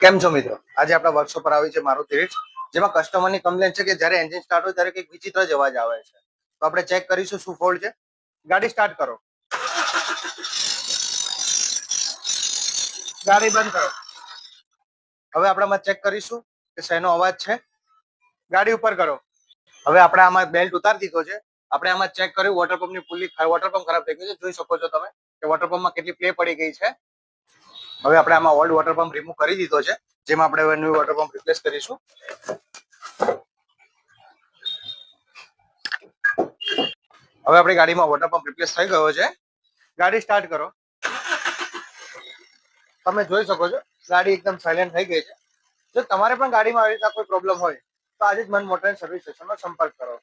કેમ છો મિત્રો? આજે આપણા વર્કશોપ પર આવી છે મારુતિ રીટ્સ, જેમાં કસ્ટમરની કમ્પ્લેન છે કે જ્યારે એન્જિન સ્ટાર્ટ હોય ત્યારે કંઈક વિચિત્ર જ અવાજ આવે છે. તો આપણે ચેક કરીશું શું ફોલ્ટ છે. ગાડી સ્ટાર્ટ કરો. ગાડી બંધ કરો. હવે આપણે આમાં ચેક કરીશું કે શેનો અવાજ છે. ગાડી ઉપર કરો. હવે આપણે આમાં બેલ્ટ ઉતારી દીધો છે. આપણે આમાં ચેક કર્યું વોટર પંપની ફૂલી વોટર પંપ ખરાબ થઈ ગયું છે. જોઈ શકો છો તમે કે વોટર પંપમાં કેટલી પ્લે પડી ગઈ છે. હવે આપણે આમાં ઓલ્ડ વોટર પંપ રિમૂવ કરી દીધો છે, જેમાં આપણે હવે ન્યૂ વોટર પંપ રિપ્લેસ કરીશું. હવે આપણી ગાડીમાં વોટર પંપ રિપ્લેસ થઈ ગયો છે. ગાડી સ્ટાર્ટ કરો. તમે જોઈ શકો છો ગાડી એકદમ સાયલેન્ટ થઈ ગઈ છે. જો તમારે પણ ગાડીમાં આવી રીતના કોઈ પ્રોબ્લેમ હોય તો આજે જ મન મોટર સર્વિસ સ્ટેશનનો સંપર્ક કરો.